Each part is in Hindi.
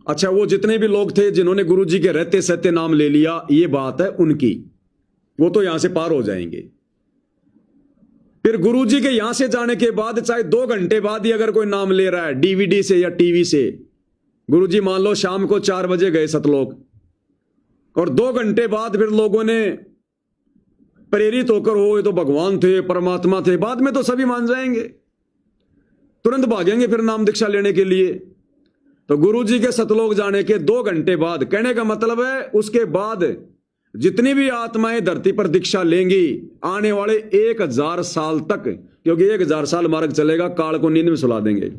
अच्छा, वो जितने भी लोग थे जिन्होंने गुरुजी के रहते सहते नाम ले लिया, ये बात है उनकी, वो तो यहां से पार हो जाएंगे। फिर गुरुजी के यहां से जाने के बाद चाहे 2 घंटे बाद ही अगर कोई नाम ले रहा है डीवीडी से या टीवी से, गुरुजी मान लो शाम को 4 बजे गए सतलोक, और 2 घंटे बाद फिर लोगों ने प्रेरित होकर, हो ये तो भगवान थे, परमात्मा थे, बाद में तो सभी मान जाएंगे, तुरंत भागेंगे फिर नाम दीक्षा लेने के लिए। तो गुरुजी के सतलोक जाने के 2 घंटे बाद, कहने का मतलब है उसके बाद जितनी भी आत्माएं धरती पर दीक्षा लेंगी आने वाले 1000 साल तक, क्योंकि 1000 साल मार्ग चलेगा, काल को नींद में सुला देंगे।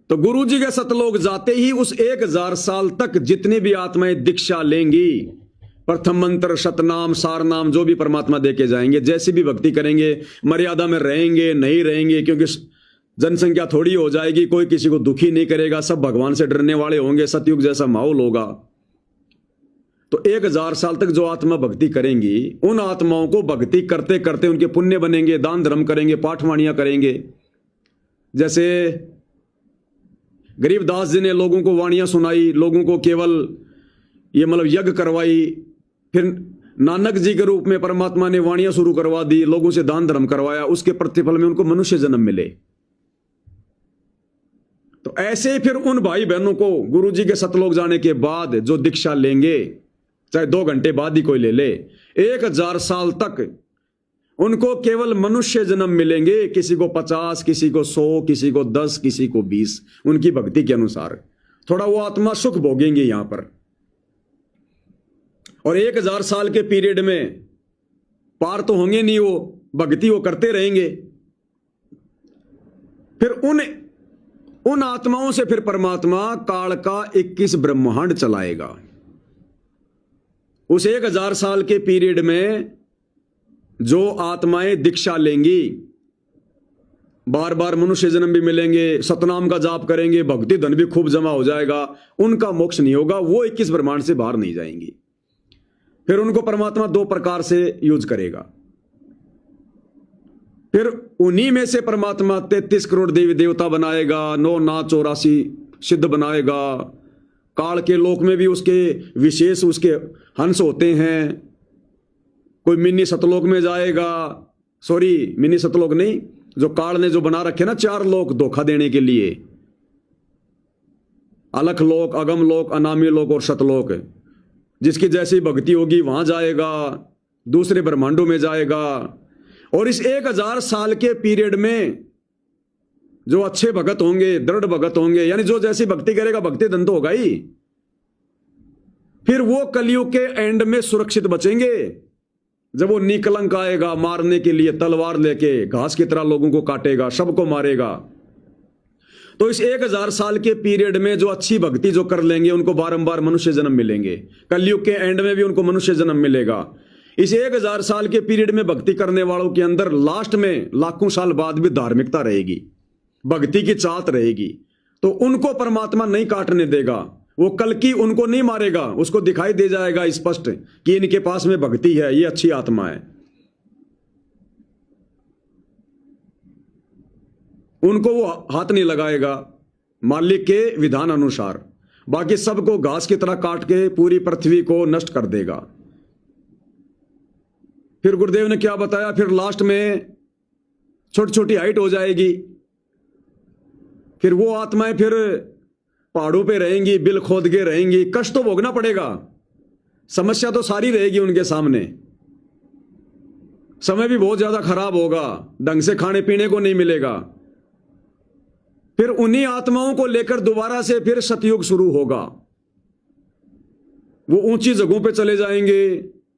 तो गुरुजी के सतलोक जाते ही उस 1000 साल तक जितनी भी आत्माएं दीक्षा लेंगी, प्रथम मंत्र, सतनाम, सारनाम, जो भी परमात्मा देके जाएंगे, जैसी भी भक्ति करेंगे, मर्यादा में रहेंगे नहीं रहेंगे, क्योंकि जनसंख्या थोड़ी हो जाएगी, कोई किसी को दुखी नहीं करेगा, सब भगवान से डरने वाले होंगे, सतयुग जैसा माहौल होगा। तो 1000 साल तक जो आत्मा भक्ति करेंगी, उन आत्माओं को भक्ति करते करते उनके पुण्य बनेंगे, दान धर्म करेंगे, पाठवाणियां करेंगे। जैसे गरीबदास जी ने लोगों को वाणियां सुनाई, लोगों को केवल ये मतलब यज्ञ करवाई, फिर नानक जी के रूप में परमात्मा ने वाणियां शुरू करवा दी, लोगों से दान धर्म करवाया, उसके प्रतिफल में उनको मनुष्य जन्म मिले। तो ऐसे फिर उन भाई बहनों को गुरुजी के सतलोक जाने के बाद जो दीक्षा लेंगे, चाहे 2 घंटे बाद ही कोई ले ले, 1000 साल तक उनको केवल मनुष्य जन्म मिलेंगे, किसी को 50, किसी को 100, किसी को 10, किसी को 20, उनकी भक्ति के अनुसार थोड़ा वो आत्मा सुख भोगेंगे यहां पर। और 1000 साल के पीरियड में पार तो होंगे नहीं, वो भक्ति वो करते रहेंगे। फिर उन आत्माओं से फिर परमात्मा काल का 21 ब्रह्मांड चलाएगा। उस 1000 साल के पीरियड में जो आत्माएं दीक्षा लेंगी, बार बार मनुष्य जन्म भी मिलेंगे, सतनाम का जाप करेंगे, भक्ति धन भी खूब जमा हो जाएगा, उनका मोक्ष नहीं होगा, वो 21 ब्रह्मांड से बाहर नहीं जाएंगी। फिर उनको परमात्मा 2 प्रकार से यूज करेगा। फिर उन्हीं में से परमात्मा 33 करोड़ देवी देवता बनाएगा, 9 नाथ 84 सिद्ध बनाएगा। काल के लोक में भी उसके विशेष उसके हंस होते हैं। कोई मिनी सतलोक में जाएगा, सॉरी मिनी सतलोक नहीं, जो काल ने जो बना रखे ना 4 लोक धोखा देने के लिए, अलख लोक, अगम लोक, अनामी लोक और सतलोक। जिसकी जैसी भक्ति होगी वहां जाएगा, दूसरे ब्रह्मांडों में जाएगा। और इस 1000 साल के पीरियड में जो अच्छे भगत होंगे, दृढ़ भगत होंगे, यानी जो जैसी भक्ति करेगा भक्ति धन तो होगा ही, फिर वो कलयुग के एंड में सुरक्षित बचेंगे। जब वो निकलंक आएगा मारने के लिए, तलवार लेके घास की तरह लोगों को काटेगा, सबको मारेगा। तो इस 1000 साल के पीरियड में जो अच्छी भक्ति जो कर लेंगे उनको बारंबार मनुष्य जन्म मिलेंगे। कलयुग के एंड में भी उनको मनुष्य जन्म मिलेगा। इस 1000 साल के पीरियड में भक्ति करने वालों के अंदर लास्ट में लाखों साल बाद भी धार्मिकता रहेगी, भक्ति की चाहत रहेगी। तो उनको परमात्मा नहीं काटने देगा, वो कल की उनको नहीं मारेगा, उसको दिखाई दे जाएगा स्पष्ट कि इनके पास में भक्ति है, ये अच्छी आत्मा है। उनको वो हाथ नहीं लगाएगा मालिक के विधान अनुसार, बाकी सबको घास की तरह काट के पूरी पृथ्वी को नष्ट कर देगा। फिर गुरुदेव ने क्या बताया, फिर लास्ट में छोटी छोटी हाइट हो जाएगी। फिर वो आत्माएं फिर पहाड़ों पे रहेंगी, बिल खोद के रहेंगी, कष्ट तो भोगना पड़ेगा, समस्या तो सारी रहेगी उनके सामने। समय भी बहुत ज्यादा खराब होगा, ढंग से खाने पीने को नहीं मिलेगा। फिर उन्हीं आत्माओं को लेकर दोबारा से फिर सतयुग शुरू होगा। वो ऊंची जगहों पे चले जाएंगे,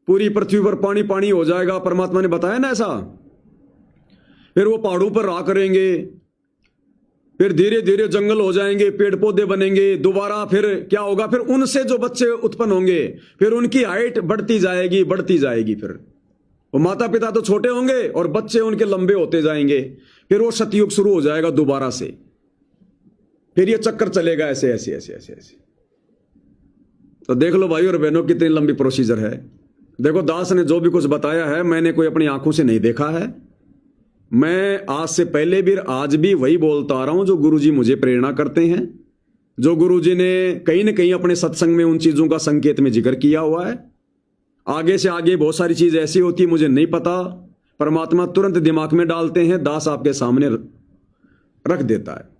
पूरी पृथ्वी पर पानी पानी हो जाएगा, परमात्मा ने बताया ना ऐसा। फिर वो पहाड़ों पर रहा करेंगे, फिर धीरे धीरे जंगल हो जाएंगे, पेड़ पौधे बनेंगे। दोबारा फिर क्या होगा, फिर उनसे जो बच्चे उत्पन्न होंगे, फिर उनकी हाइट बढ़ती जाएगी बढ़ती जाएगी। फिर वो माता पिता तो छोटे होंगे और बच्चे उनके लंबे होते जाएंगे। फिर वो सतयुग शुरू हो जाएगा दोबारा से। फिर ये चक्कर चलेगा ऐसे ऐसे ऐसे ऐसे ऐसे। तो देख लो भाई और बहनों कितनी लंबी प्रोसीजर है। देखो दास ने जो भी कुछ बताया है मैंने कोई अपनी आंखों से नहीं देखा है, मैं आज से पहले भी आज भी वही बोलता आ रहा हूं जो गुरुजी मुझे प्रेरणा करते हैं, जो गुरुजी ने कहीं ना कहीं अपने सत्संग में उन चीजों का संकेत में जिक्र किया हुआ है। आगे से आगे बहुत सारी चीज ऐसी होती है मुझे नहीं पता, परमात्मा तुरंत दिमाग में डालते हैं, दास आपके सामने रख देता है।